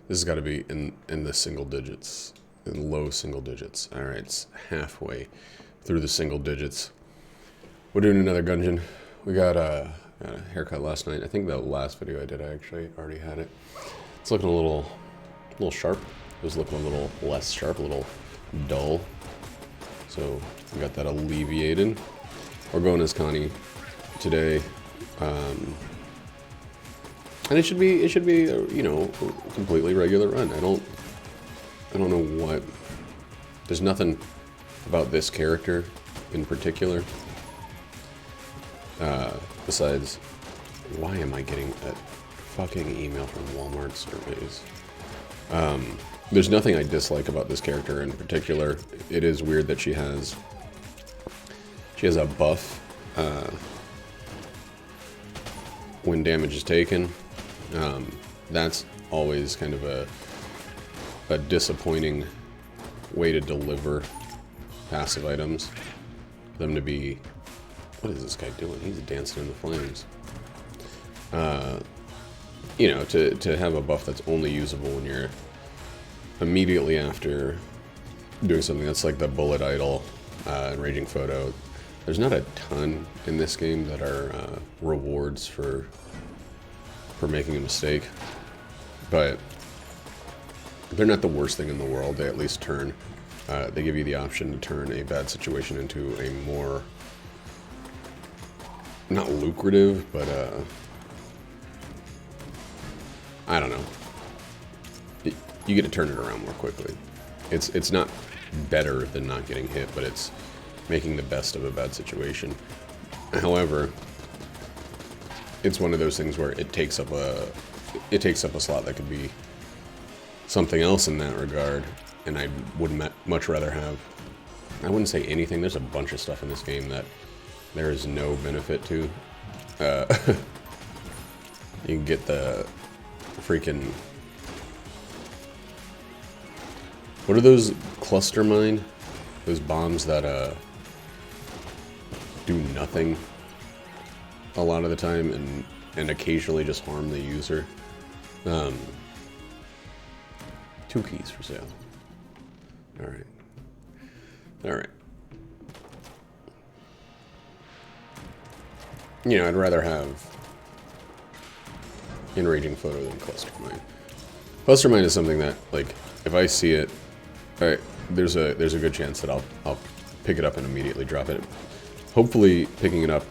This has got to be in the single digits, in low single digits. All right, it's halfway through the single digits. We're doing another Gungeon. We got a haircut last night. I think the last video I did, I actually already had it. It's looking a little sharp. It was looking a little less sharp, a little dull. So we got that alleviated. We're going as Connie today. And it should be you know, a completely regular run. I don't know what. There's nothing about this character in particular. Besides, why am I getting a fucking email from Walmart surveys? There's nothing I dislike about this character in particular. It is weird that she has a buff when damage is taken. That's always kind of a disappointing way to deliver passive items. For them to be... What is this guy doing? He's dancing in the flames. You know, to have a buff that's only usable when you're immediately after doing something that's like the bullet idol, raging photo. There's not a ton in this game that are rewards for making a mistake, but they're not the worst thing in the world. They at least turn, they give you the option to turn a bad situation into a more, not lucrative, but I don't know. You get to turn it around more quickly. It's not better than not getting hit, but it's making the best of a bad situation. However, it's one of those things where it takes up a slot that could be something else in that regard, and I would much rather have. I wouldn't say anything. There's a bunch of stuff in this game that there is no benefit to. You can get the freaking... What are those cluster mine? Those bombs that do nothing a lot of the time and occasionally just harm the user. 2 keys for sale. Alright. Alright. You know, I'd rather have Enraging Photo than Cluster Mine. Cluster Mine is something that, like, if I see it, there's a good chance that I'll pick it up and immediately drop it. Hopefully, picking it up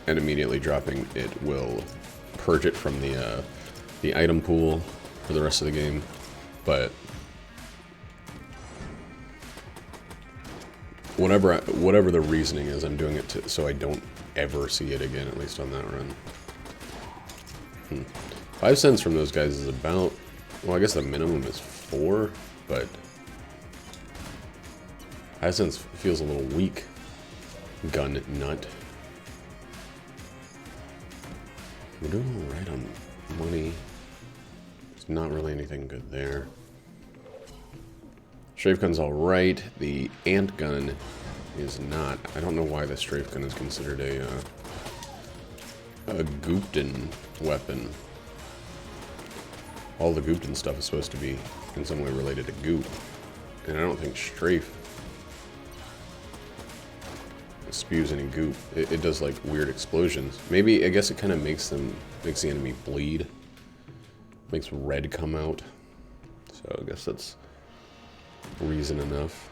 and immediately dropping it will purge it from the item pool for the rest of the game. But whatever the reasoning is, I'm doing it so I don't ever see it again, at least on that run. 5 cents from those guys is about, well, I guess the minimum is 4, but 5 cents feels a little weak. Gun nut. We're doing alright on money. There's not really anything good there. Strafe gun's alright. The ant gun is not. I don't know why the strafe gun is considered a Gupton weapon. All the Gupton stuff is supposed to be in some way related to goop. And I don't think strafe spews any goop. It does like weird explosions. Maybe, I guess it kind of makes the enemy bleed. Makes red come out. So I guess that's reason enough.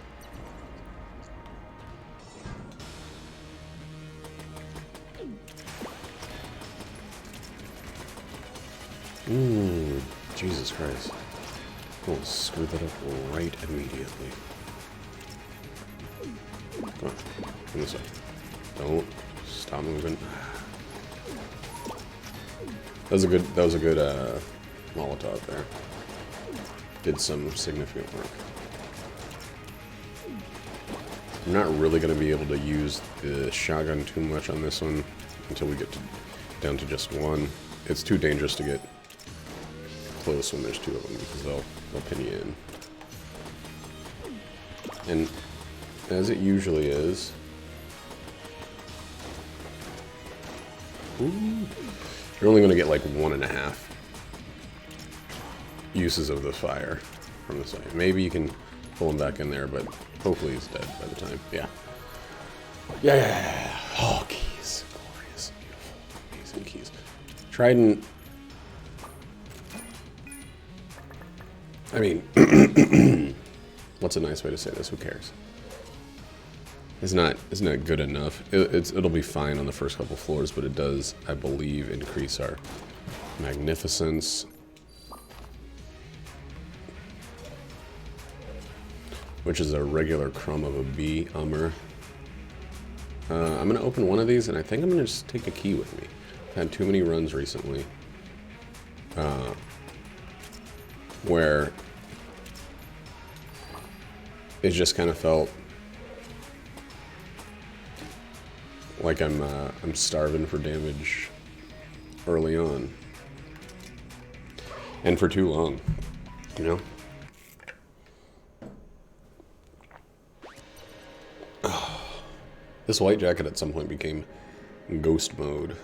Jesus Christ. We'll screw that up right immediately. Come on, come this way. Don't stop moving. That was a good Molotov there. Did some significant work. I'm not really going to be able to use the shotgun too much on this one until we get down to just one. It's too dangerous to get close when there's 2 of them because they'll pin you in. And as it usually is, Ooh. You're only going to get like 1.5 uses of the fire from the site. Maybe you can pull him back in there, but hopefully he's dead by the time. Yeah. Yeah. Oh, keys. Glorious. Beautiful. Amazing keys. Trident. I mean, what's a nice way to say this? Who cares? It's not good enough. It'll be fine on the first couple floors, but it does, I believe, increase our magnificence. Which is a regular crumb of a B ummer. I'm gonna open one of these, and I think I'm gonna just take a key with me. I've had too many runs recently where it just kind of felt like I'm starving for damage early on, and for too long, you know. This white jacket at some point became ghost mode.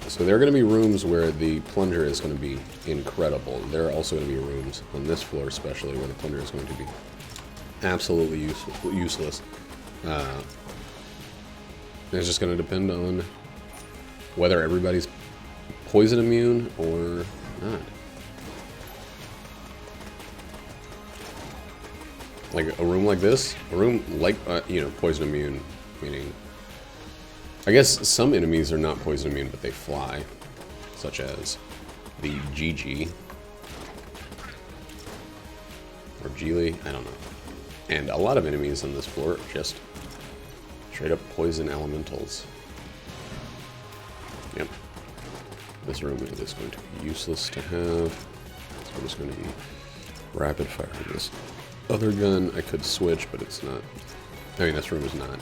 So there are going to be rooms where the plunger is going to be incredible. There are also going to be rooms on this floor especially where the plunger is going to be absolutely useless. It's just going to depend on whether everybody's poison immune or not. Like a room like this, a room like, you know, poison immune, meaning, I guess some enemies are not poison immune, but they fly, such as the EtG, or Geely, I don't know. And a lot of enemies on this floor are just straight up poison elementals. Yep. This room is going to be useless to have. So I'm just going to be rapid firing this other gun. I could switch, but it's not. I mean, this room is not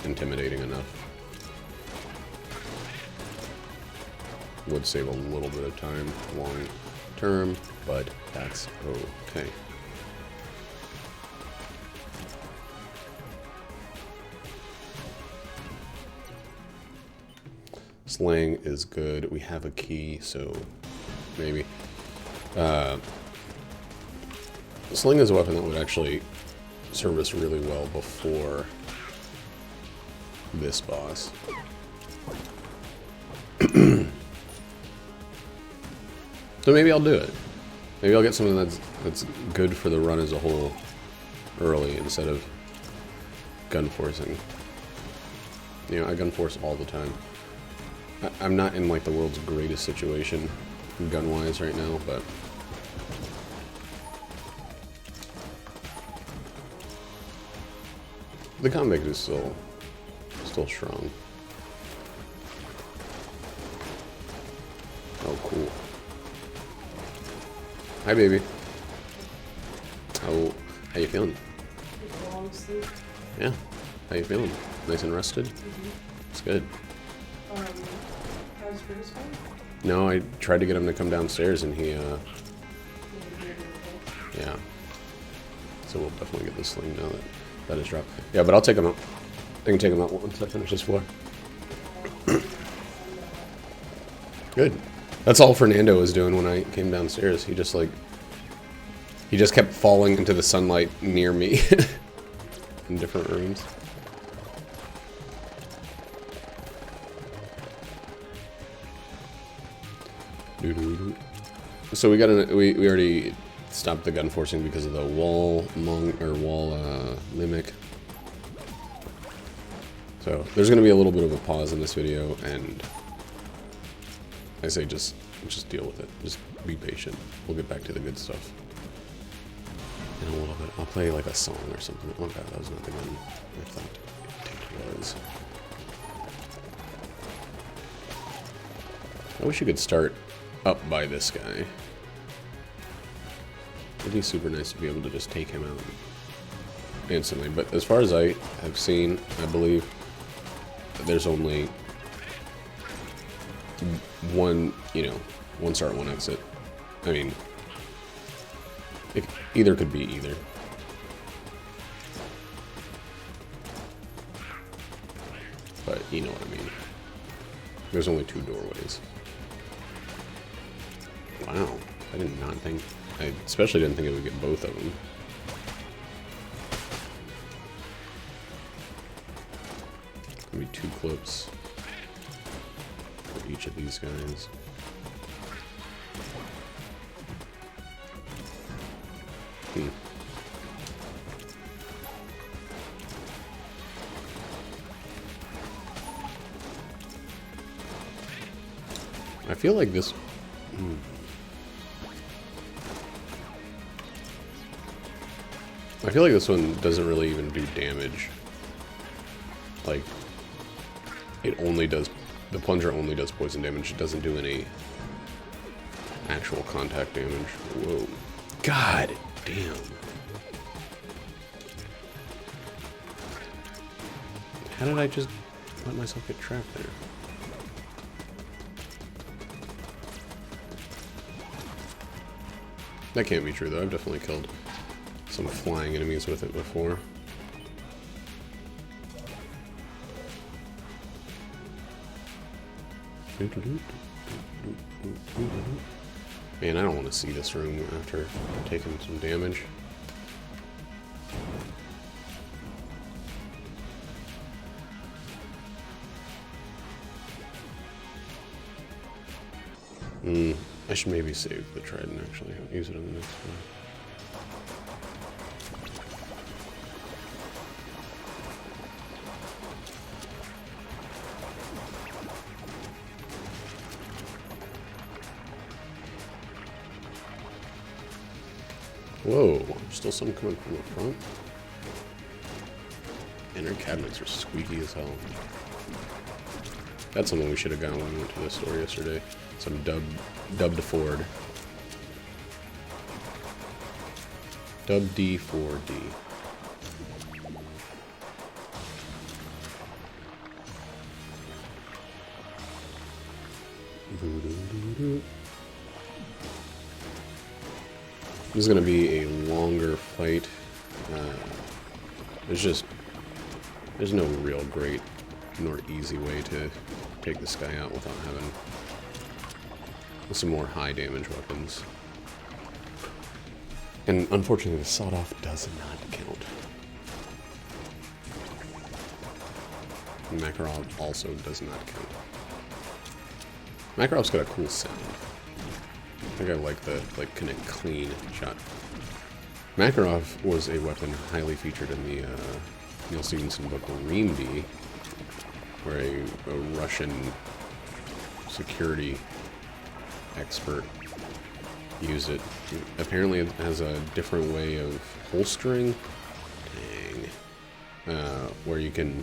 intimidating enough. Would save a little bit of time long term, but that's okay. Slang is good. We have a key, so maybe. Sling is a weapon that would actually serve us really well before this boss. So maybe I'll do it. Maybe I'll get something that's good for the run as a whole early instead of gun forcing. You know, I gun force all the time. I'm not in like the world's greatest situation gun-wise right now, but the convict is still strong. Oh, cool. Hi, baby. How you feeling? Yeah. How you feeling? Nice and rested? It's good. How's Curtis going? No, I tried to get him to come downstairs, and he, yeah. So we'll definitely get this sling now that is dropped. Yeah, but I'll take him out. I can take him out once I finish this floor. Good. That's all Fernando was doing when I came downstairs. He just kept falling into the sunlight near me in different rooms. So we already stopped the gun forcing because of the wall mimic. So there's going to be a little bit of a pause in this video, and I say just deal with it. Just be patient. We'll get back to the good stuff in a little bit. I'll play like a song or something. Oh god, that was not the gun I thought it was. I wish you could start up by this guy. It'd be super nice to be able to just take him out instantly. But as far as I have seen, I believe there's only one, one start, one exit. I mean, Either could be either. But you know what I mean. There's only 2 doorways. Wow. I did not think... I especially didn't think it would get both of them. Maybe 2 clips for each of these guys. I feel like this... I feel like this one doesn't really even do damage. Like, it only does... The plunger only does poison damage. It doesn't do any actual contact damage. Whoa. God damn. How did I just let myself get trapped there? That can't be true, though. I've definitely killed some flying enemies with it before. Man, I don't want to see this room after taking some damage. I should maybe save the trident, actually. I'll use it on the next one. Whoa, still some coming from the front. And our cabinets are squeaky as hell. That's something we should have gotten when we went to the store yesterday. Some dubbed Ford. Dub D4D. This is going to be a longer fight. There's no real great nor easy way to take this guy out without having some more high damage weapons. And unfortunately, the sawed-off does not count. Makarov also does not count. Makarov's got a cool sound. I think I like the connect clean shot. Makarov was a weapon highly featured in the Neil Stevenson book Reamby, where a Russian security expert used it. Apparently it has a different way of holstering. Dang. Where you can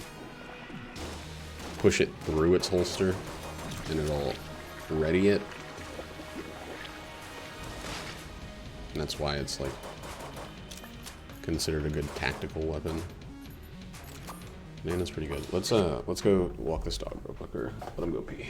push it through its holster and it'll ready it. And that's why it's like considered a good tactical weapon. Man, that's pretty good. Let's go walk this dog real quick, or let him go pee.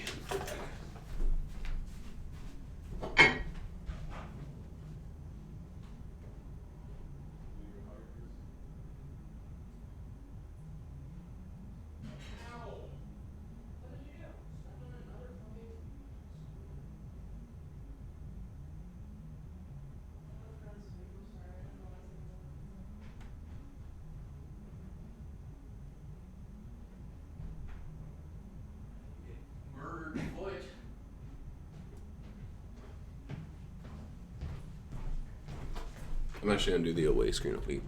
I'm actually going to do the away screen. I'll be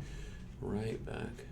right back.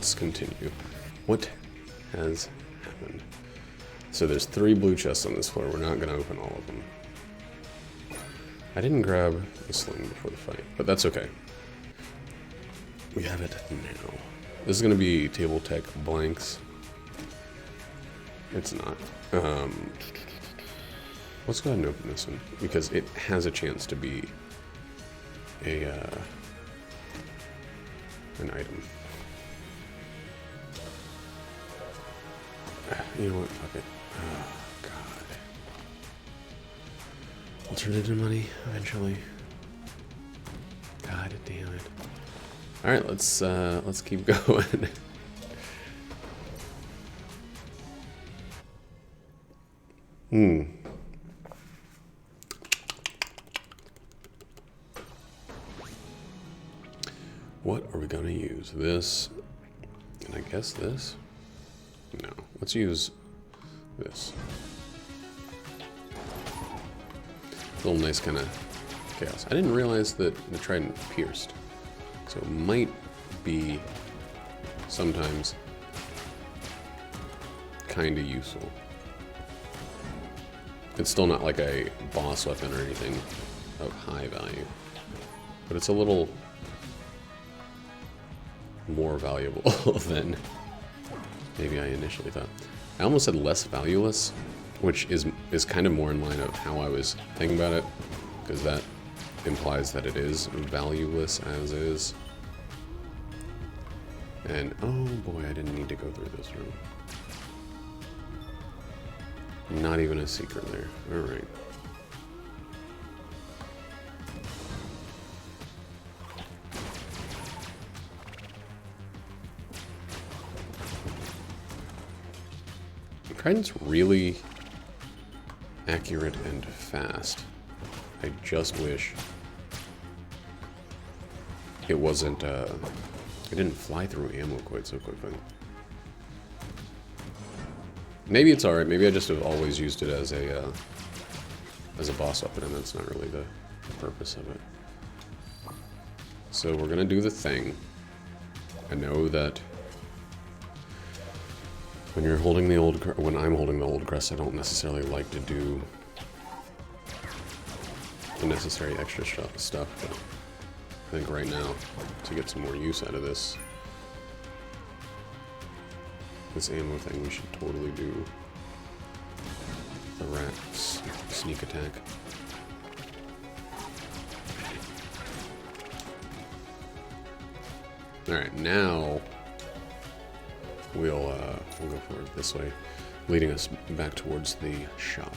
let's continue. What has happened? So there's 3 blue chests on this floor. We're not going to open all of them. I didn't grab the sling before the fight, but that's okay. We have it now. This is going to be table tech blanks. It's not. Let's go ahead and open this one, because it has a chance to be a an item. You know what? Fuck it. Oh, God. I'll turn it into money eventually. God damn it. Alright, let's keep going. What are we gonna use? This, and I guess this? No, let's use this. A little nice kind of chaos. I didn't realize that the trident pierced. So it might be sometimes kind of useful. It's still not like a boss weapon or anything of high value, but it's a little more valuable than maybe I initially thought. I almost said less valueless, which is kind of more in line of how I was thinking about it, because that implies that it is valueless as is. And oh boy, I didn't need to go through this room. Not even a secret there. Alright. Trident's really accurate and fast. I just wish it wasn't, it didn't fly through ammo quite so quickly. Maybe it's alright, maybe I just have always used it as a boss weapon, and that's not really the purpose of it. So we're gonna do the thing. I know that when you're holding the old, when I'm holding the old crest, I don't necessarily like to do the necessary extra stuff, but I think right now, to get some more use out of this ammo thing, we should totally do the rat sneak attack. Alright, now we'll go forward this way, leading us back towards the shop.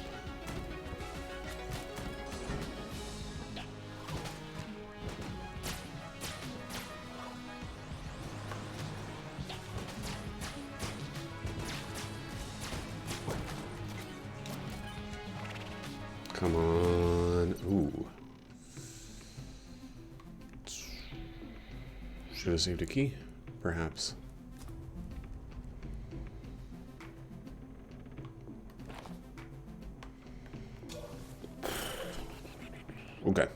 Come on. Ooh. Should have saved a key, perhaps. Okay.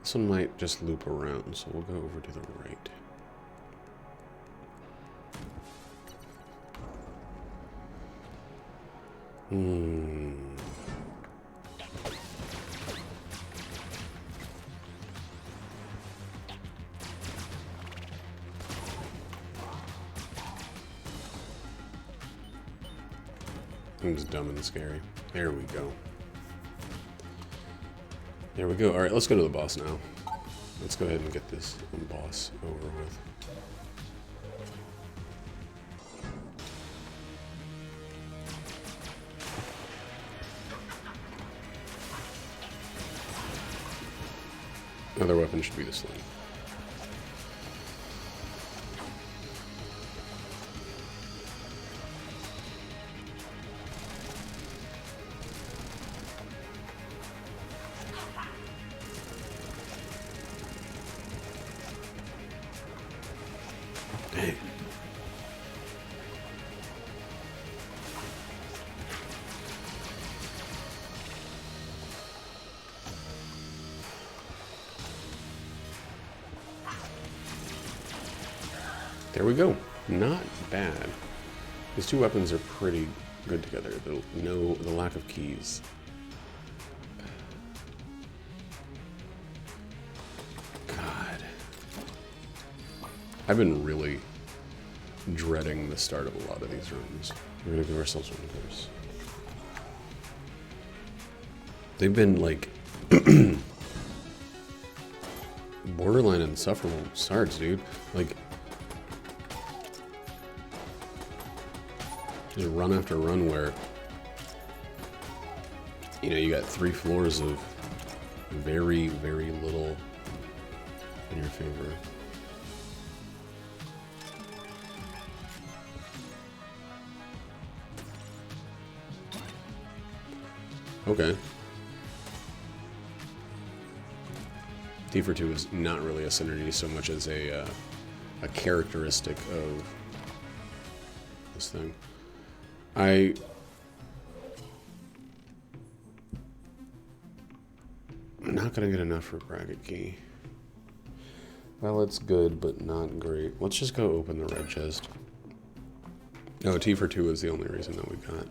This one might just loop around, so we'll go over to the right. I'm just dumb and scary. There we go. There we go. Alright, let's go to the boss now. Let's go ahead and get this boss over with. Another weapon should be the sling. Dang. There we go. Not bad. These two weapons are pretty good together. The lack of keys. God. I've been really dreading the start of a lot of these rooms. We're gonna give ourselves one of those. They've been like borderline insufferable starts, dude. Like just run after run where you got 3 floors of very, very little in your favor. Okay. T for 2 is not really a synergy so much as a characteristic of this thing. I'm not gonna get enough for bracket key. Well, it's good, but not great. Let's just go open the red chest. No, T for 2 is the only reason that we got.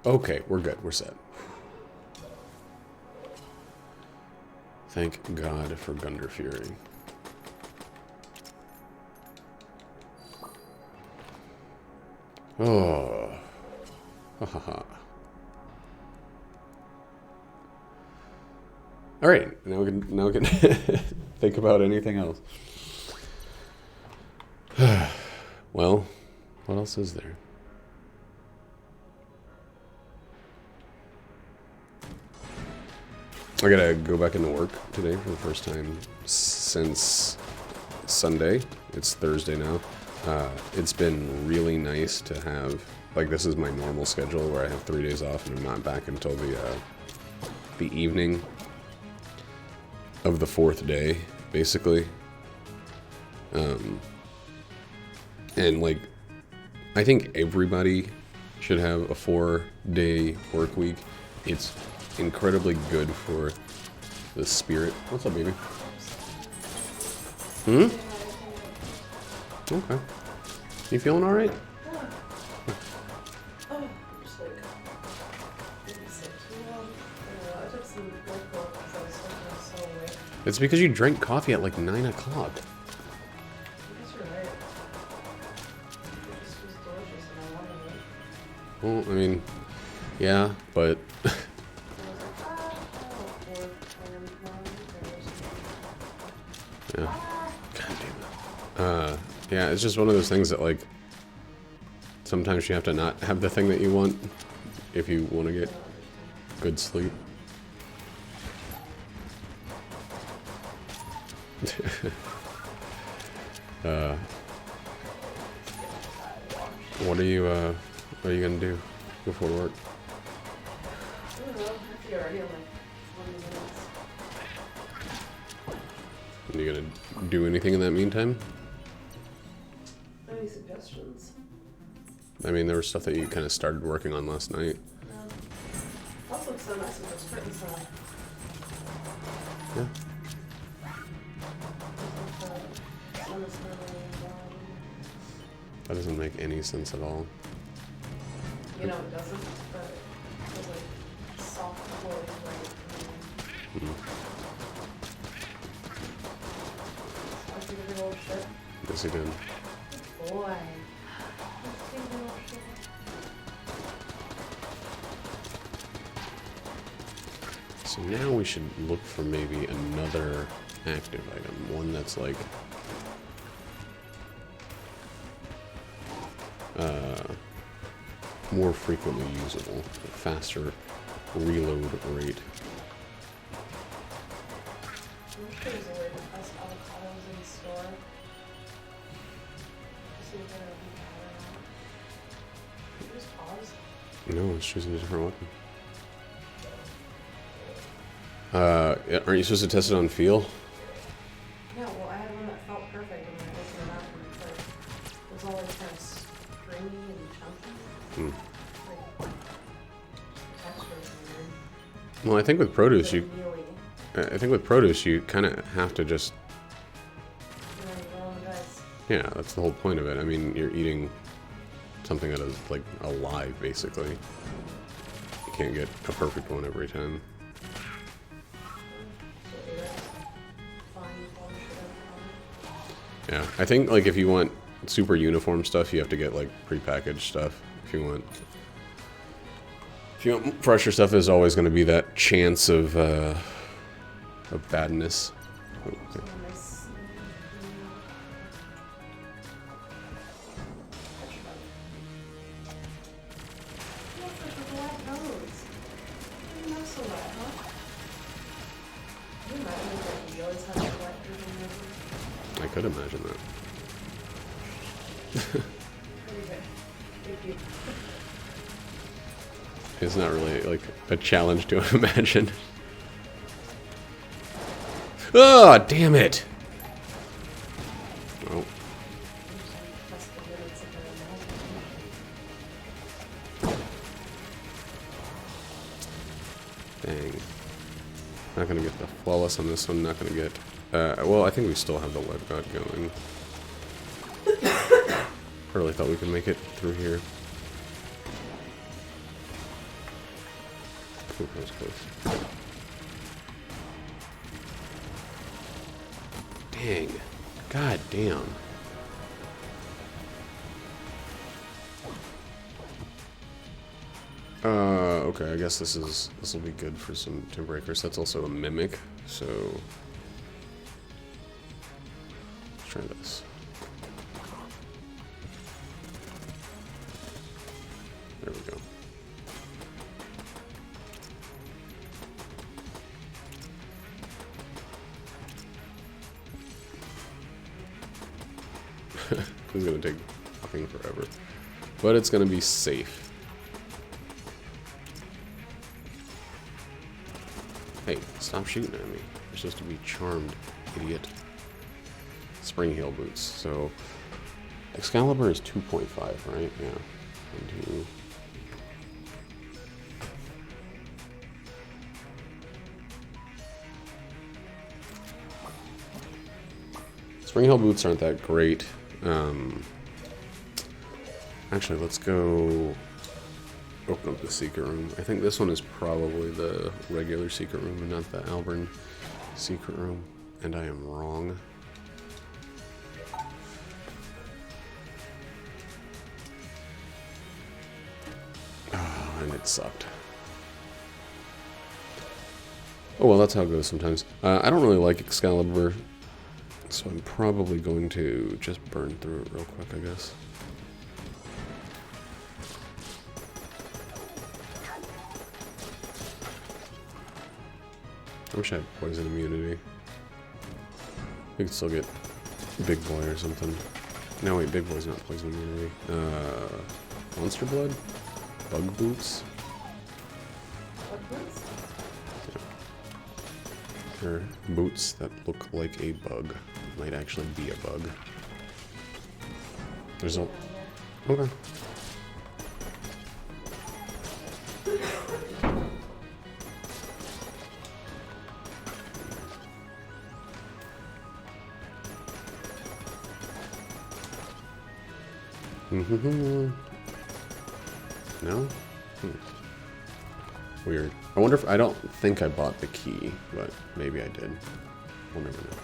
Okay, we're good. We're set. Thank God for Gunder Fury. Oh. Ha ha ha. All right, now we can think about anything else. Well, what else is there? I gotta go back into work today for the first time since Sunday. It's Thursday now. It's been really nice to have, like, this is my normal schedule where I have 3 days off and I'm not back until the evening of the 4th day, basically. And like, I think everybody should have a 4-day work week. It's incredibly good for the spirit. What's up, baby? Hmm? Okay. You feeling all right? Yeah. Oh, just like, maybe 6, I took some work because I was so awake. It's because you drank coffee at like 9 o'clock. I guess you're right. It just was delicious and I wanted it. Well, I mean, yeah, but yeah. God damn it. Yeah, it's just one of those things that, like, sometimes you have to not have the thing that you want if you want to get good sleep. What are you gonna do before work? I don't know. I have to get ready in like 20 minutes. Are you gonna do anything in that meantime? Any suggestions? I mean, there was stuff that you kind of started working on last night. Also, looks so nice with this curtain sign. Yeah. That doesn't make any sense at all. You know, it doesn't, but it feels like soft floor right. I see the big old shit. Yes, you did. Boy. Let's see the old shit. So now we should look for maybe another active item. One that's like more frequently usable, faster reload rate. I'm sure there's a way to press avocados in the store. See if they're open. Just pause. No, it's choosing a different weapon. Aren't you supposed to test it on feel? Yeah, well, I had one that felt perfect, and then I opened it up, and it's like, it was all like kind of stringy and chunky. Like, the texture is weird. Well, I think with produce, Like you mealy. I think with produce, you kind of have to just You know what Yeah, that's the whole point of it. I mean, you're eating something that is, like, alive, basically. You can't get a perfect one every time. Yeah, I think, like, if you want super uniform stuff, you have to get, like, prepackaged stuff. If you want fresher stuff, there's always going to be that chance of badness. Oh, okay. I could imagine that. It's not really, like, a challenge to imagine. Oh, damn it! Oh. Dang. Not gonna get the flawless on this one, not gonna get... well, I think we still have the web god going. I really thought we could make it through here. Ooh, that was close. Dang. God damn. Okay, I guess this will be good for some Tomb Breakers. That's also a mimic, so let's try this. There we go. This is gonna take fucking forever, but it's gonna be safe. Hey, stop shooting at me. You're supposed to be charmed, idiot. Spring heel boots. So, Excalibur is 2.5, right? Yeah. 1, 2. Spring heel boots aren't that great. Actually, let's go open up the secret room. I think this one is probably the regular secret room and not the Albern secret room. And I am wrong. Oh, and it sucked. Oh, well, that's how it goes sometimes. I don't really like Excalibur, so I'm probably going to just burn through it real quick, I guess. I wish I had poison immunity. We could still get Big Boy or something. No, wait, Big Boy's not poison immunity. Monster Blood? Bug Boots? Bug boots? Yeah. Or boots that look like a bug. Might actually be a bug. There's a... Okay. No? Weird. I wonder if... I don't think I bought the key, but maybe I did. We'll never know.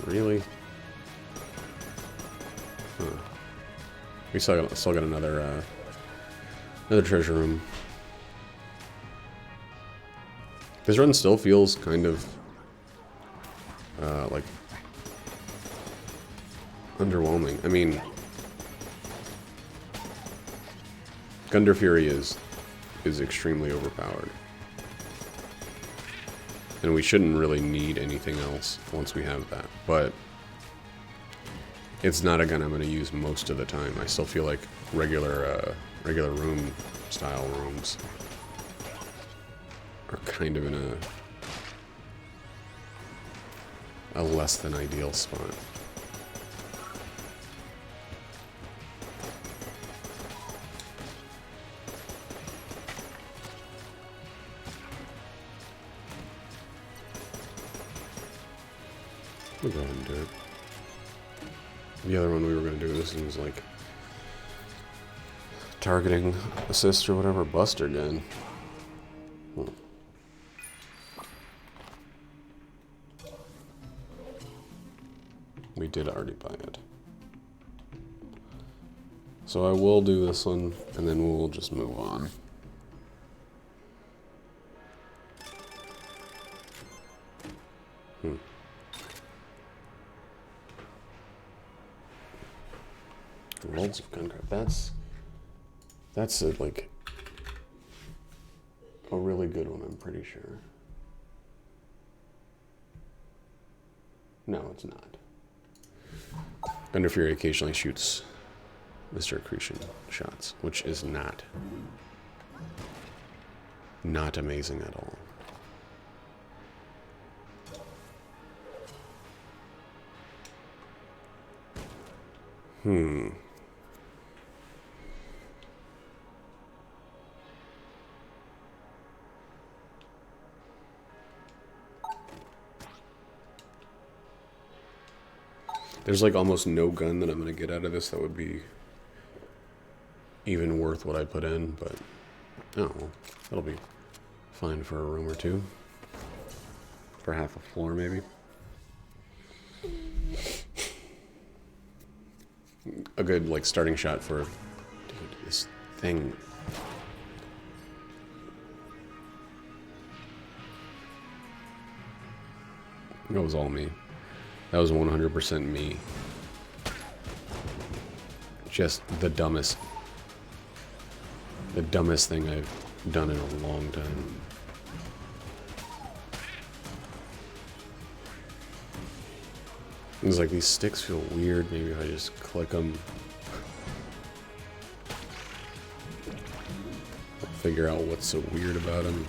Really? Huh. We still got another treasure room. This run still feels kind of like underwhelming. I mean, Gunder Fury is extremely overpowered. And we shouldn't really need anything else once we have that. But it's not a gun I'm going to use most of the time. I still feel like regular room style rooms are kind of in a less than ideal spot. We'll go ahead and do it. The other one we were going to do, this one was like targeting assist or whatever, buster gun. We did already buy it. So I will do this one, and then we'll just move on. Rolls of guncraft. That's a, like a really good one, I'm pretty sure. No, it's not. Thunder Fury occasionally shoots Mr. Accretion shots, which is not amazing at all. There's like almost no gun that I'm going to get out of this that would be even worth what I put in, but oh, well, that'll be fine for a room or two. For half a floor, maybe. A good, like, starting shot for... Dude, this thing... That was all me. That was 100% me. Just the dumbest thing I've done in a long time. It's like these sticks feel weird. Maybe if I just click them. I'll figure out what's so weird about them.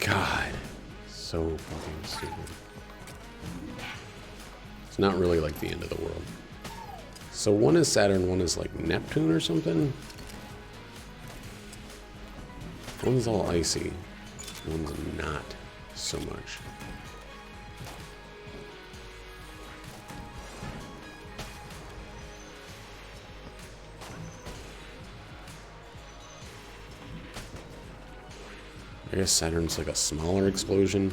God, so fucking stupid. It's not really like the end of the world. So one is Saturn, one is like Neptune or something. One's all icy, one's not so much. I guess Saturn's like a smaller explosion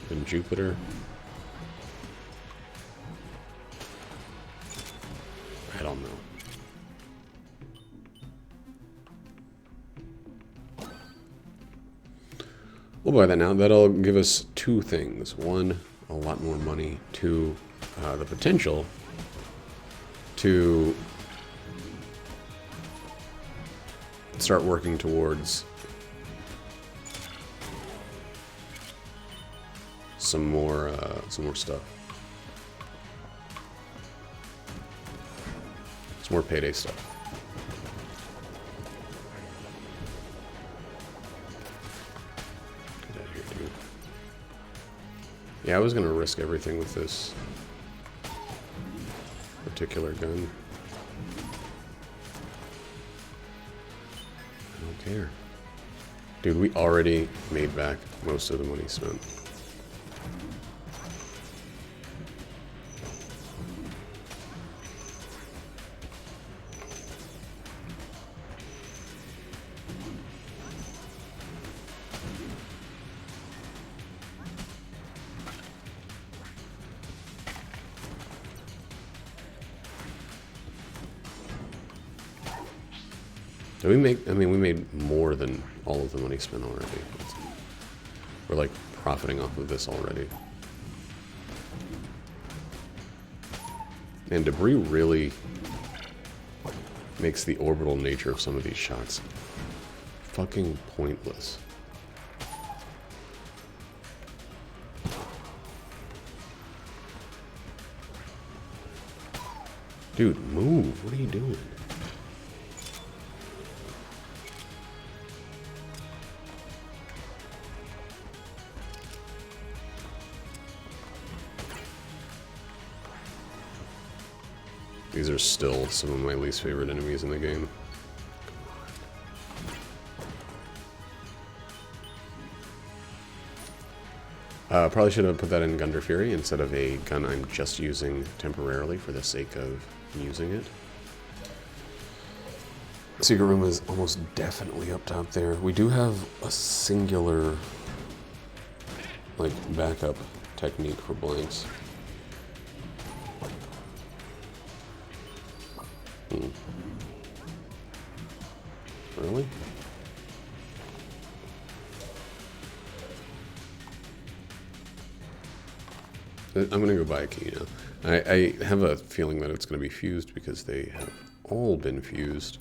than Jupiter. I don't know. We'll buy that now. That'll give us two things. One, a lot more money. Two, the potential to start working towards some more stuff. Some more payday stuff. Get out of here, dude. Yeah, I was gonna risk everything with this particular gun. I don't care. Dude, we already made back most of the money spent. Did we make, I mean, we made more than all of the money spent already. We're like profiting off of this already. And debris really makes the orbital nature of some of these shots fucking pointless. Dude, move. What are you doing? These are still some of my least favorite enemies in the game. Probably should have put that in Gunder Fury instead of a gun I'm just using temporarily for the sake of using it. Secret room is almost definitely up top there. We do have a singular, like, backup technique for blanks. Really? I'm gonna go buy a key now. I have a feeling that it's gonna be fused because they have all been fused.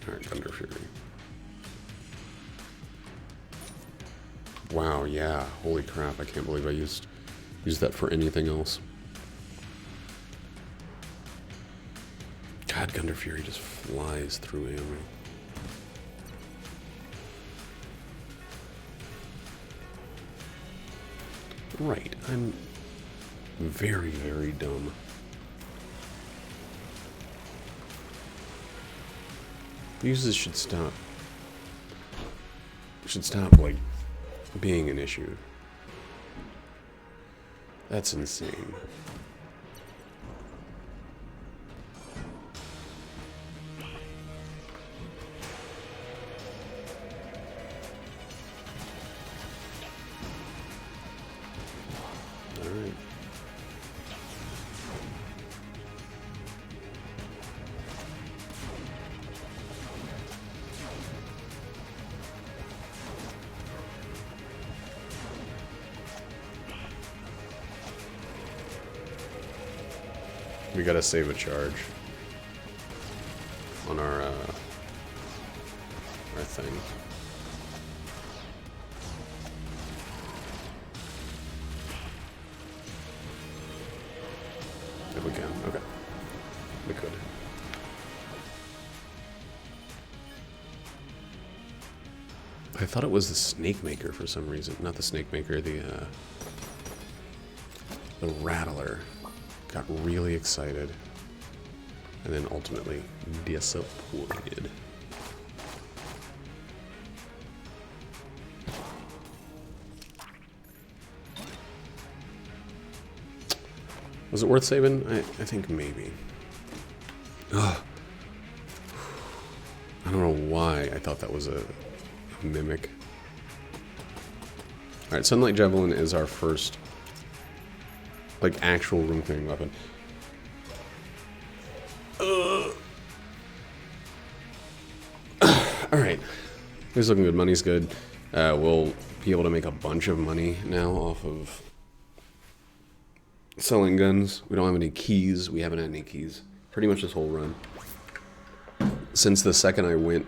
Alright, Thunder Fury. Wow, yeah. Holy crap, I can't believe I used that for anything else. God, Gunder Fury just flies through ammo. Right, I'm very, very dumb. Fuses should stop. Like, being an issue. That's insane. All right. We gotta save a charge on our thing. If we can, okay. We could. I thought it was the Snake Maker for some reason. Not the Snake Maker, the Rattler. Got really excited. And then ultimately disappointed. Was it worth saving? I think maybe. Ugh. I don't know why I thought that was a mimic. Alright, Sunlight Javelin is our first, like, actual room clearing weapon. Alright. He's looking good. Money's good. We'll be able to make a bunch of money now off of selling guns. We don't have any keys. We haven't had any keys. Pretty much this whole run. Since the second I went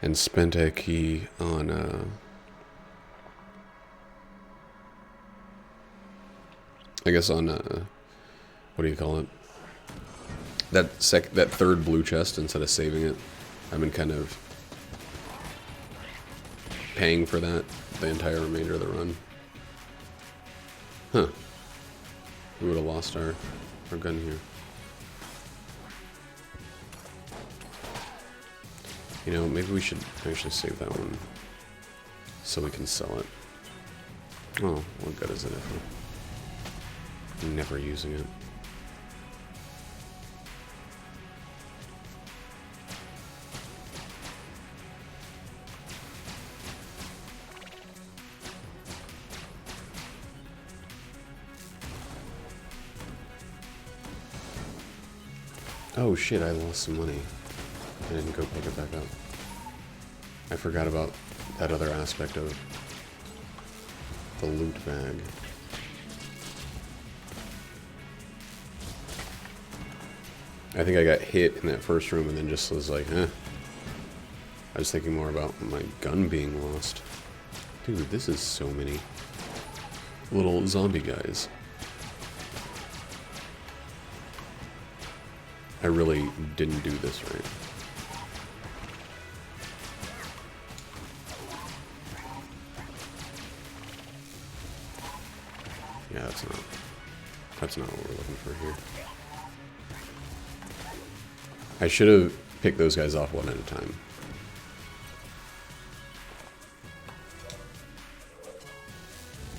and spent a key on, I guess on, what do you call it? That third blue chest, instead of saving it, I've been kind of paying for that the entire remainder of the run. Huh. We would have lost our gun here. You know, maybe we should actually save that one so we can sell it. Oh, what good is it if we're never using it? Oh shit, I lost some money. I didn't go pick it back up. I forgot about that other aspect of the loot bag. I think I got hit in that first room and then just was like, eh. I was thinking more about my gun being lost. Dude, this is so many little zombie guys. I really didn't do this right. Yeah, that's not what we're looking for here. I should have picked those guys off one at a time.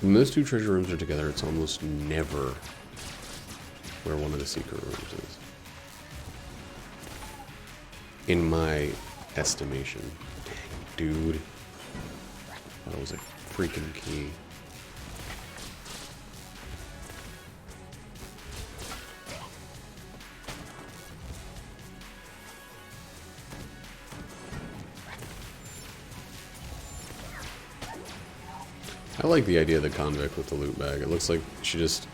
When those two treasure rooms are together, it's almost never where one of the secret rooms is. In my estimation. Dang, dude. That was a freaking key. I like the idea of the convict with the loot bag. It looks like she just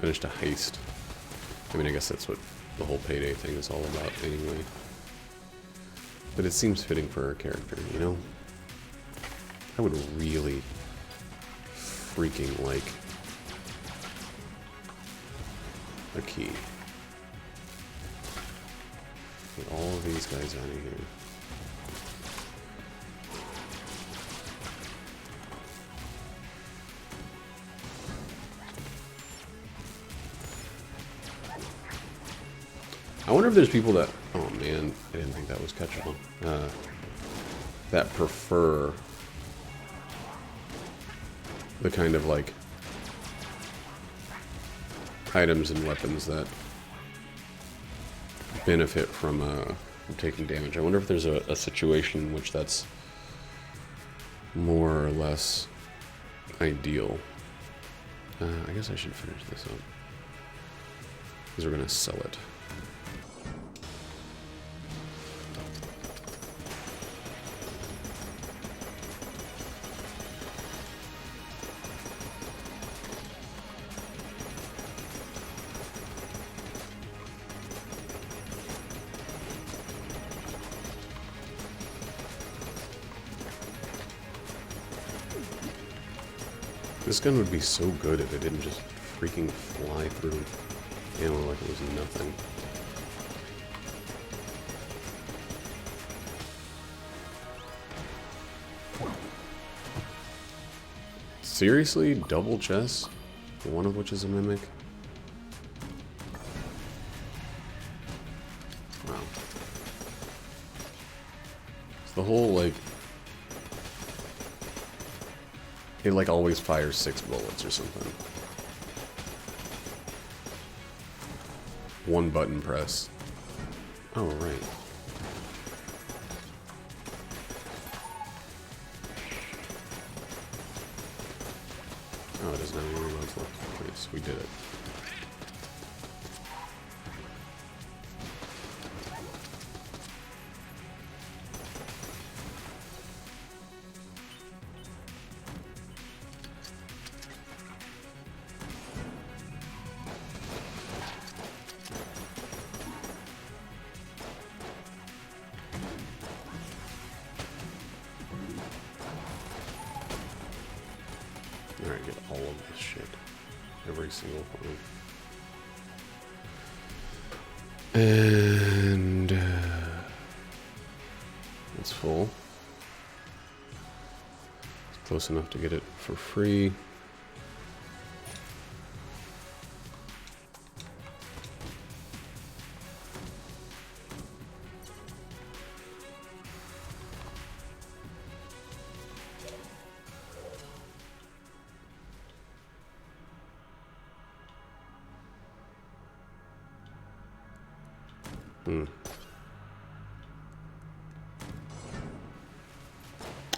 finished a heist. I mean, I guess that's what the whole payday thing is all about anyway. But it seems fitting for her character, you know? I would really freaking like a key. Get all of these guys out of here. I wonder if there's people that, oh man, I didn't think that was catchable, that prefer the kind of like items and weapons that benefit from taking damage. I wonder if there's a situation in which that's more or less ideal. I guess I should finish this up because we're gonna sell it. This gun would be so good if it didn't just freaking fly through ammo like it was nothing. Seriously? Double chests? One of which is a mimic? Wow. It's the whole, like... It, like, always fires 6 bullets or something. One button press. Oh, right. Oh, it doesn't have any reloads left. Nice, we did it. Alright, get all of this shit. Every single one. And... it's full. It's close enough to get it for free.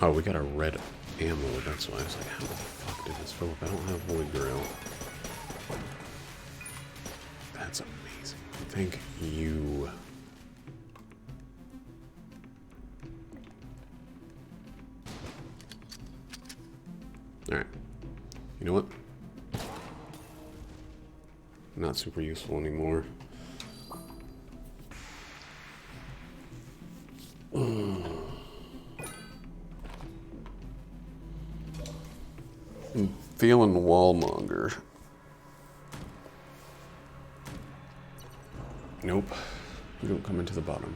Oh, we got a red ammo, that's why I was like, how the fuck did this fill up? I don't have Void Grail. That's amazing. Thank you. Alright. You know what? Not super useful anymore. I'm feeling wallmonger. Nope. You don't come into the bottom.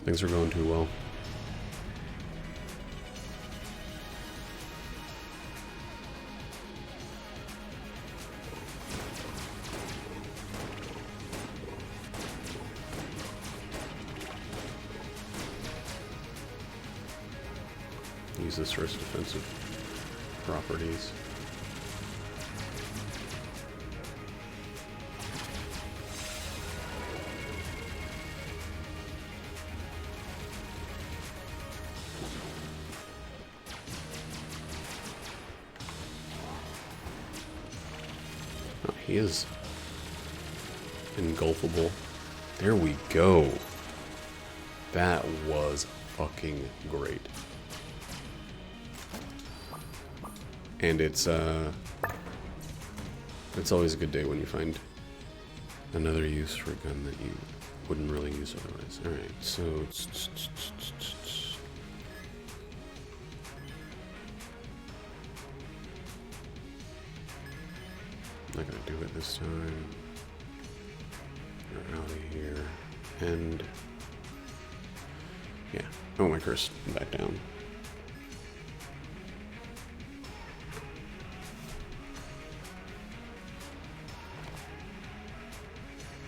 Things are going too well. Use this for its defensive properties. Oh, he is engulfable. There we go. That was fucking great. And it's always a good day when you find another use for a gun that you wouldn't really use otherwise. Alright, so not gonna do it this time. We're out of here. And yeah. Oh, my curse back down.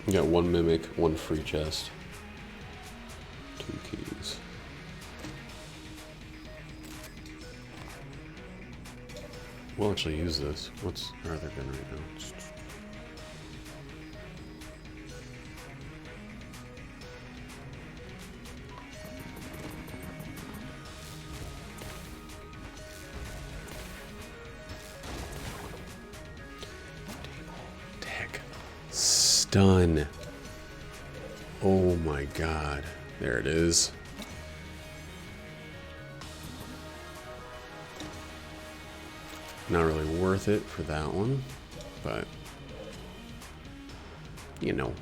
You got one mimic, one free chest, 2 keys. We'll actually use this. What's our other gun right now? Stun. Oh my god. There it is. Not really worth it for that one, but you know.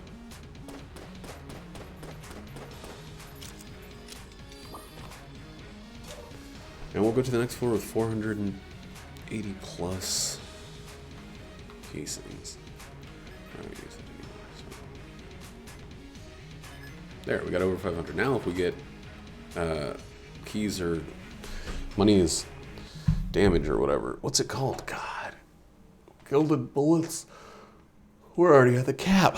And we'll go to the next floor with 480 plus casings. I don't use it anymore, so. There, we got over 500. Now if we get keys or money is damage or whatever. What's it called? God. Gilded bullets. We're already at the cap.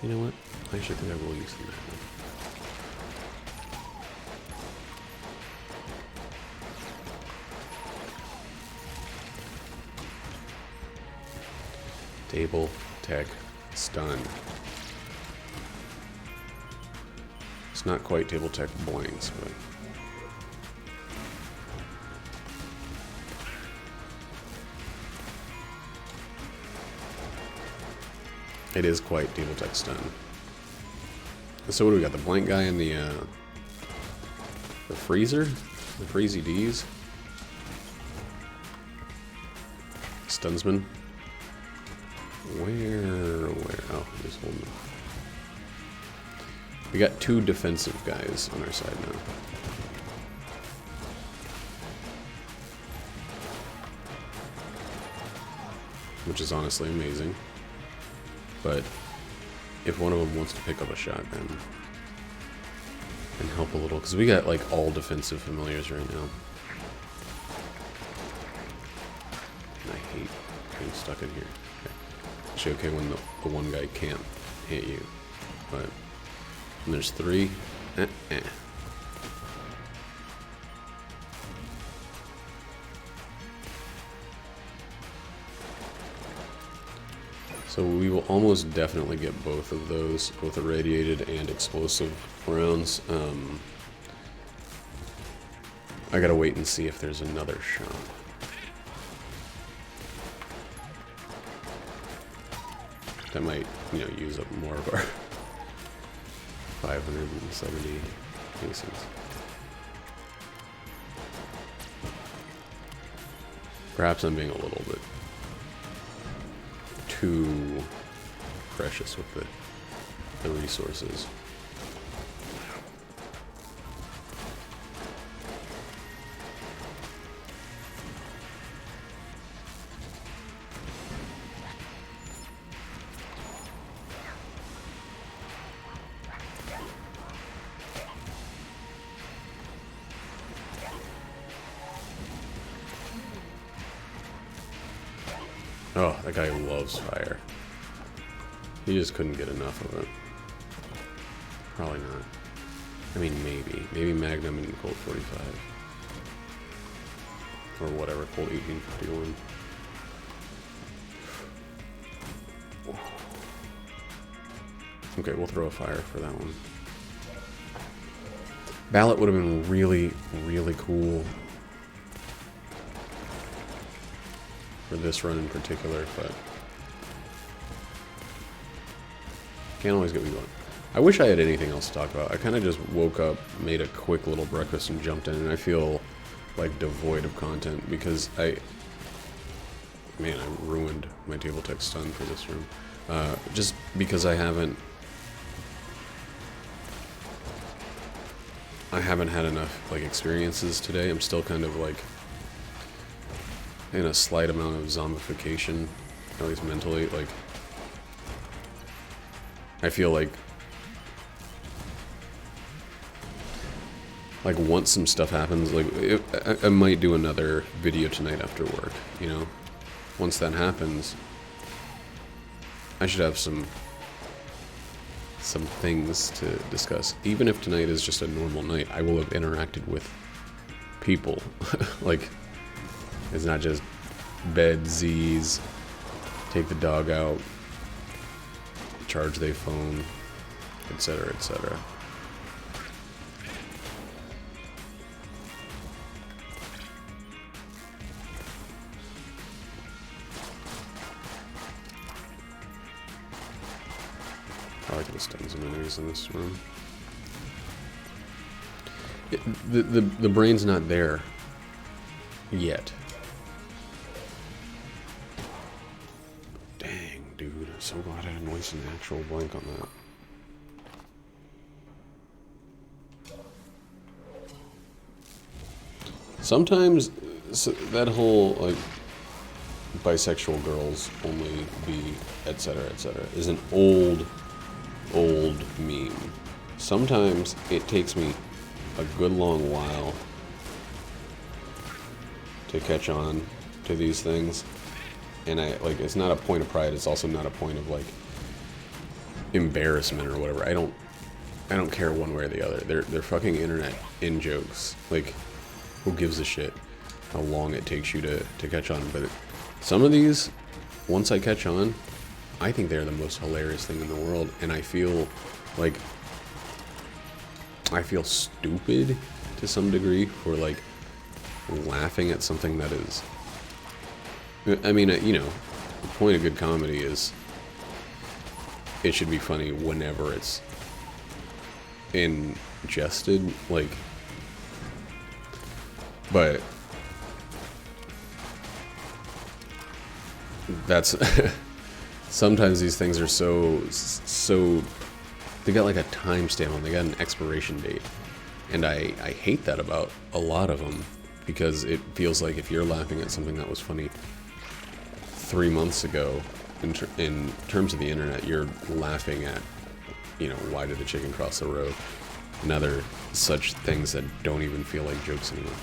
You know what? I actually think I will use them. Table, tech, stun. It's not quite table tech blanks, but it is quite table tech stun. So what do we got? The blank guy and the freezer? The freezy D's? Stunsman? Where? Oh, he's holding it. We got 2 defensive guys on our side now. Which is honestly amazing. But if one of them wants to pick up a shotgun and help a little, because we got like all defensive familiars right now. And I hate being stuck in here. Okay. Actually, okay when the one guy can't hit you, but when there's 3. So we will almost definitely get both of those, both irradiated and explosive rounds. I gotta wait and see if there's another shop. That might, you know, use up more of our 570 pieces. Perhaps I'm being a little bit too precious with the the resources. Oh, that guy loves fire. He just couldn't get enough of it. Probably not. I mean, maybe. Maybe Magnum and Colt 45. Or whatever, Colt 1851. Okay, we'll throw a fire for that one. Ballot would have been really, really cool for this run in particular, but can't always get what you want. I wish I had anything else to talk about. I kind of just woke up, made a quick little breakfast, and jumped in, and I feel like devoid of content because I ruined my table tech stun for this room. Just because I haven't had enough like experiences today. I'm still kind of like in a slight amount of zombification, at least mentally. Like, I feel like once some stuff happens, like I might do another video tonight after work, you know. Once that happens, I should have some things to discuss. Even if tonight is just a normal night, I will have interacted with people. Like, it's not just bed, Z's, take the dog out, charge their phone, etc., etc. I like the stun some enemies in this room. The brain's not there yet. Dang, dude. I'm so glad I had a nice natural blank on that. Sometimes that whole, like, bisexual girls only be, etc., etc., is an old meme. Sometimes it takes me a good long while to catch on to these things, and it's not a point of pride, it's also not a point of like embarrassment or whatever. I don't care one way or the other. They're fucking internet in jokes. Like, who gives a shit how long it takes you to catch on? But some of these, once I catch on, I think they're the most hilarious thing in the world, and I feel stupid to some degree for like laughing at something that is. I mean, you know, the point of good comedy is it should be funny whenever it's ingested, like. But that's. Sometimes these things are so they got like a timestamp on, they got an expiration date, and I hate that about a lot of them, because it feels like if you're laughing at something that was funny 3 months ago, in terms of the internet, you're laughing at, you know, why did the chicken cross the road, and other such things that don't even feel like jokes anymore.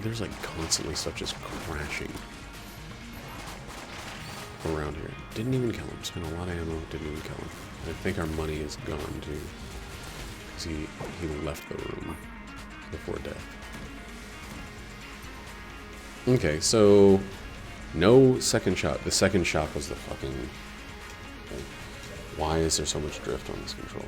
There's like constantly stuff just crashing around here. Didn't even kill him. Spent a lot of ammo. Didn't even kill him. I think our money is gone too, because he left the room before death. Okay, so no second shot. The second shot was the fucking thing. Why is there so much drift on this controller?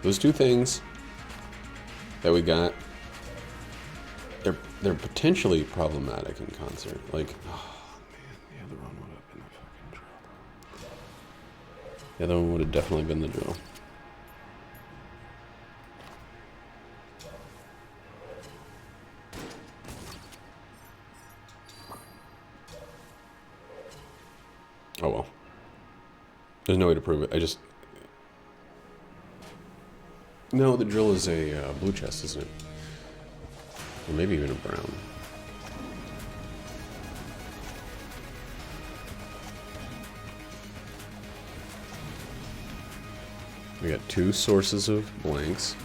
Those two things that we got, they're potentially problematic in concert. Like, oh man, the other one would have been the fucking drill. The other one would have definitely been the drill. There's no way to prove it. I just... No, the drill is a blue chest, isn't it? Or maybe even a brown. We got 2 sources of blanks.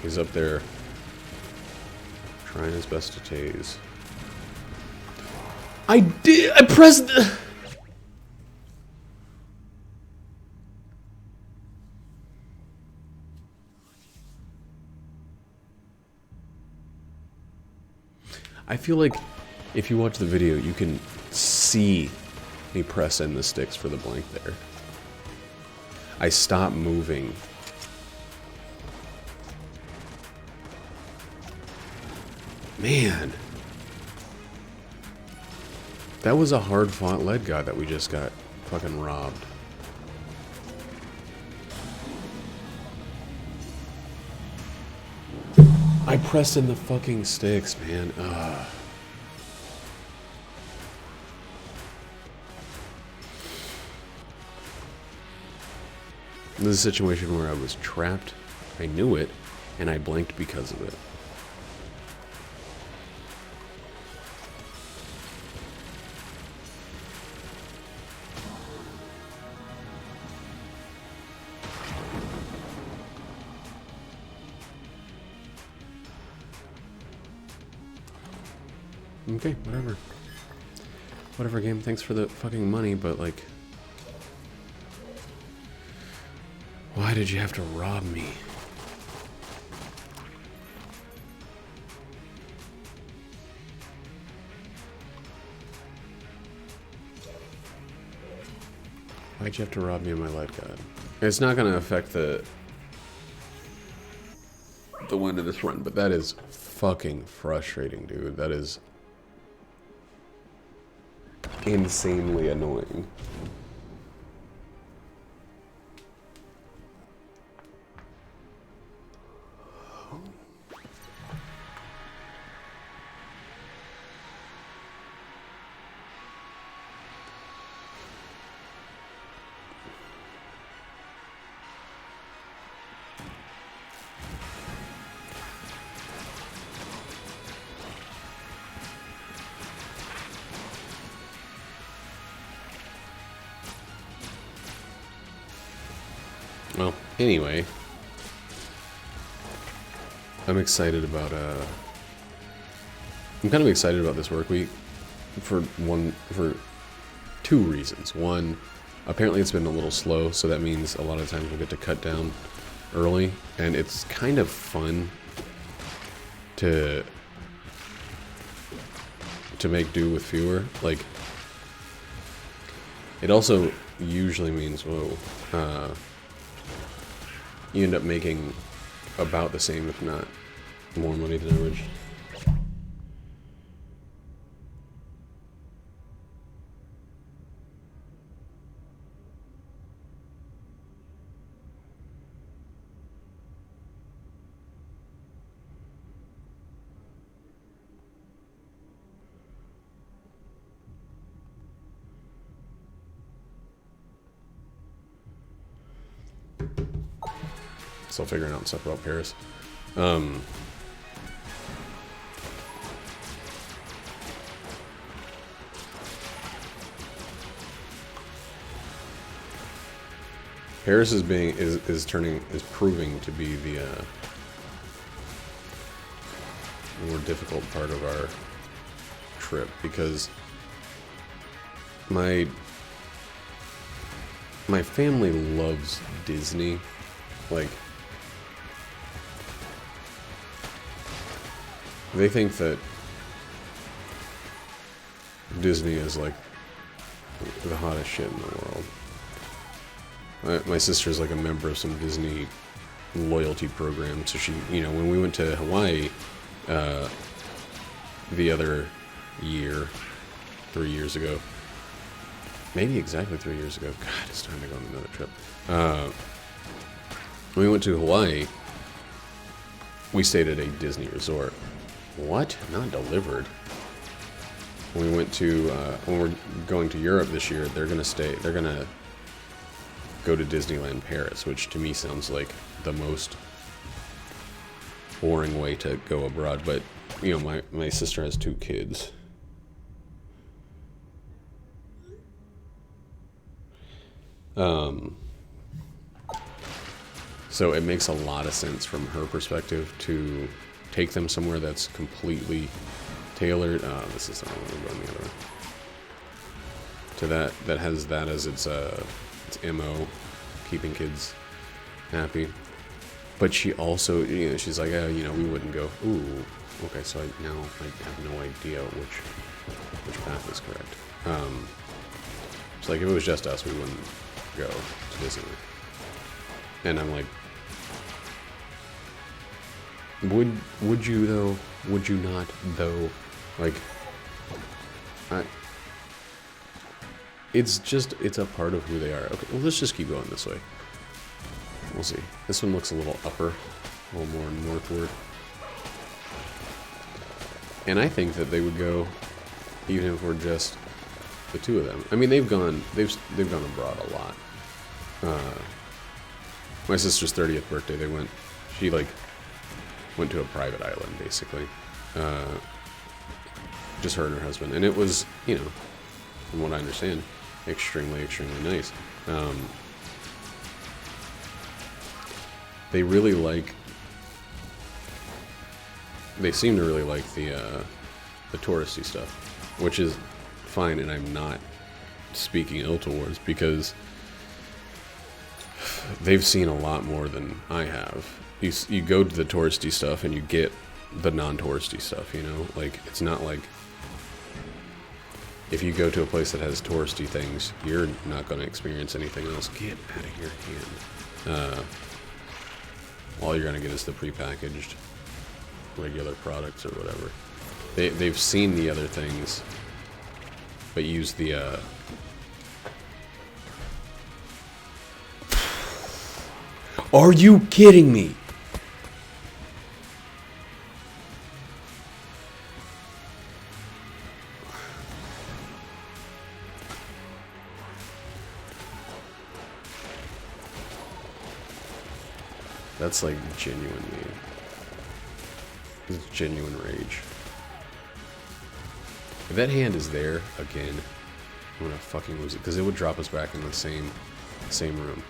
He's up there trying his best to tase. I pressed the... I feel like if you watch the video, you can see me press in the sticks for the blank there. I stopped moving. Man. That was a hard-fought lead god that we just got fucking robbed. I pressed in the fucking sticks, man. Ugh. This is a situation where I was trapped, I knew it, and I blanked because of it. Okay, whatever. Whatever, game, thanks for the fucking money, but like... Why did you have to rob me? Why'd you have to rob me of my lead god? It's not gonna affect the win of this run, but that is fucking frustrating, dude. That is insanely annoying. Well, anyway, I'm excited about, I'm kind of excited about this work week for 2 reasons. One, apparently it's been a little slow, so that means a lot of times we'll get to cut down early, and it's kind of fun to make do with fewer. Like, it also usually means, whoa, you end up making about the same, if not more money than average. Still figuring out stuff about Paris. Paris is proving to be the more difficult part of our trip, because my family loves Disney. Like, they think that Disney is like the hottest shit in the world. My sister's like a member of some Disney loyalty program, so she, you know, when we went to Hawaii the other year, 3 years ago, maybe exactly 3 years ago. God, it's time to go on another trip. When we went to Hawaii, we stayed at a Disney resort, What? Not delivered. When we went to, when we're going to Europe this year, they're gonna go to Disneyland Paris, which to me sounds like the most boring way to go abroad. But, you know, my sister has 2 kids. So it makes a lot of sense from her perspective to take them somewhere that's completely tailored. This is not really going the other way. To that has that as its MO, keeping kids happy. But she also, you know, she's like, you know, we wouldn't go. Ooh, okay. So now I have no idea which path is correct. It's like if it was just us, we wouldn't go to Disneyland. And I'm like, would you though? Would you not though? Like, it's a part of who they are. Okay, well, let's just keep going this way. We'll see. This one looks a little upper, a little more northward. And I think that they would go, even if we're just the 2 of them. I mean, they've gone abroad a lot. My sister's 30th birthday, she went to a private island, basically. Just her and her husband. And it was, you know, from what I understand, extremely, extremely nice. They seem to really like the touristy stuff, which is fine, and I'm not speaking ill towards, because they've seen a lot more than I have. You go to the touristy stuff and you get the non-touristy stuff, you know? Like, it's not like if you go to a place that has touristy things, you're not going to experience anything else. Get out of your hand. All you're going to get is the prepackaged regular products or whatever. They've seen the other things, but use the Are you kidding me? That's like genuine me. It's genuine rage. If that hand is there again, I'm gonna fucking lose it, because it would drop us back in the same room.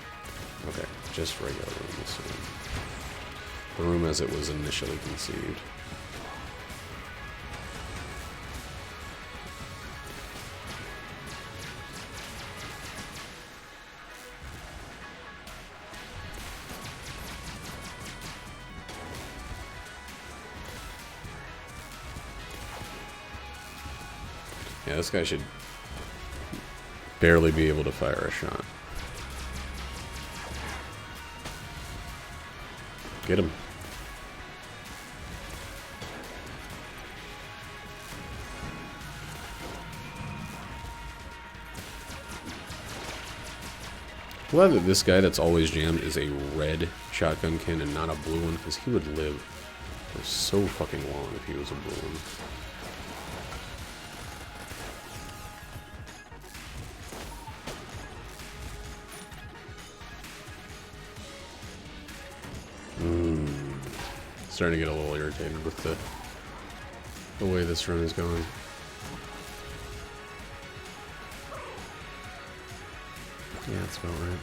Okay, just regular room this time. The room as it was initially conceived. Yeah, this guy should barely be able to fire a shot. Get him. Glad that this guy that's always jammed is a red shotgun kin and not a blue one, because he would live for so fucking long if he was a blue one. Starting to get a little irritated with the way this run is going. Yeah, that's about right.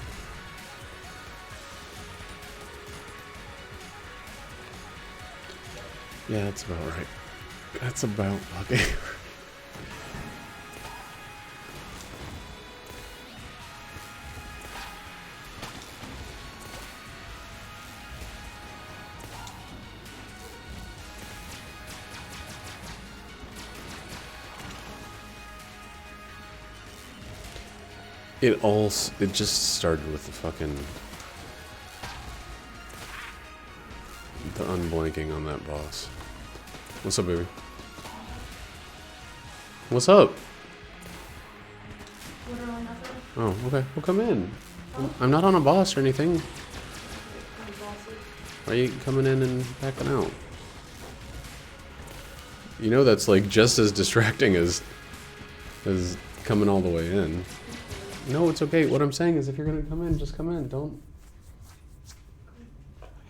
Yeah, that's about right. That's about fucking right. It just started with the unblanking on that boss. What's up, baby? What's up? Literally nothing. Oh, okay. Well, come in. I'm not on a boss or anything. Why are you coming in and backing out? You know that's like just as distracting as coming all the way in. No, it's okay. What I'm saying is if you're gonna come in, just come in. Don't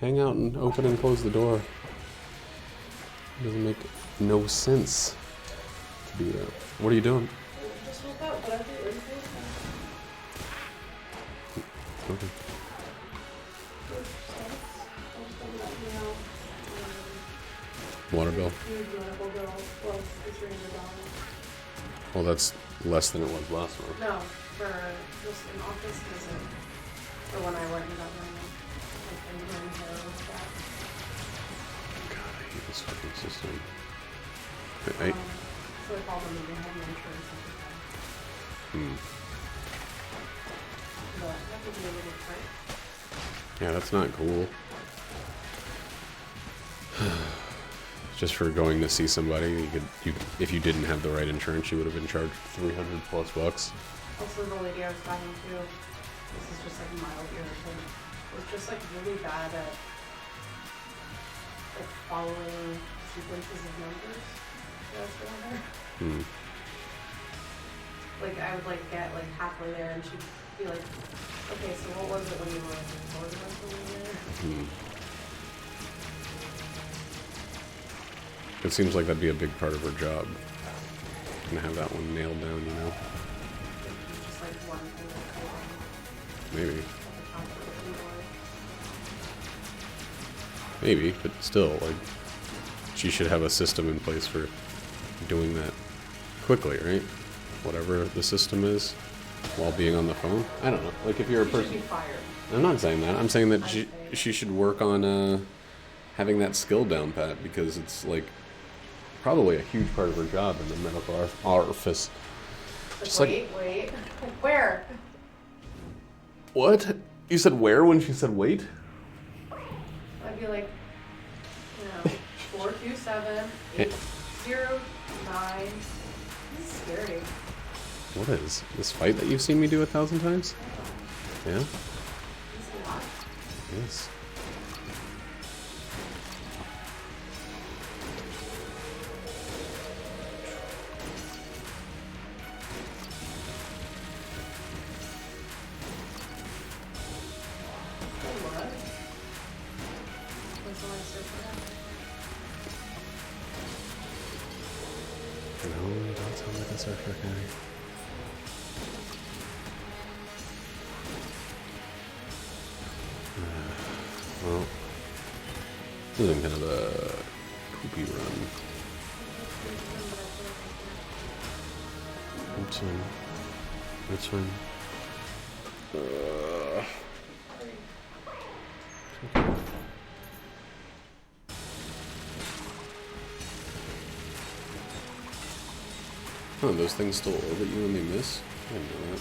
hang out and open and close the door. It doesn't make no sense to do that. What are you doing? Just woke up, but I think it was Okay. Water bill. Well, that's less than it was last month. No, for just an office visit. For when I went and got my engineering hair and stuff. God, I hate this fucking system. So I called them and they had no insurance at the time. But that would be a little tight. Yeah, that's not cool. Just for going to see somebody, if you didn't have the right insurance, you would have been charged $300+ bucks. Also, the lady I was talking to, this is just like mild irritant, was just like really bad at like following sequences of numbers that I was showing her. Like I would like get like halfway there and she'd be like, okay, so what was it when you were like before the rest of the year? It seems like that'd be a big part of her job. And have that one nailed down, you know? Just like one thing that Maybe. at the top of the keyboard. Maybe, but still, like, she should have a system in place for doing that quickly, right? Whatever the system is, while being on the phone. I don't know. Like, if you're a She should person... be fired. I'm not saying that. I'm saying that she should work on having that skill down pat, because it's, like, probably a huge part of her job in the medical office. Just wait. Where? What? You said where when she said wait? I'd be like, 427-809. This is scary. What is this fight that you've seen me do 1,000 times? Yeah? This is a lot. Yes. What? When's the last search for that? No, you don't sound like a surfer guy. Well, this is kind of a poopy run. It's fine. It's fine. Okay. Oh, those things still orbit you when they miss? I didn't know that.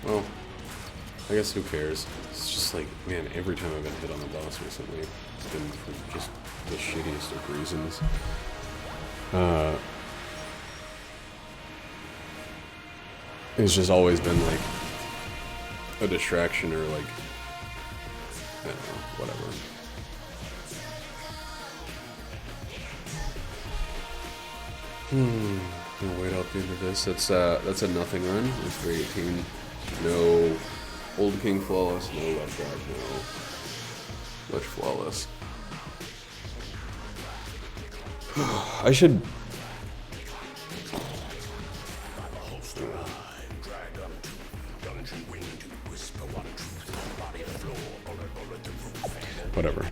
Well, I guess who cares? It's just like, man, every time I've been hit on the boss recently, it's been for just the shittiest of reasons. It's just always been like a distraction or like, I don't know, whatever. Gonna wait out the end of this. That's a nothing run with 318. No Old King flawless, no left drive, no Lich flawless. I should. Whatever.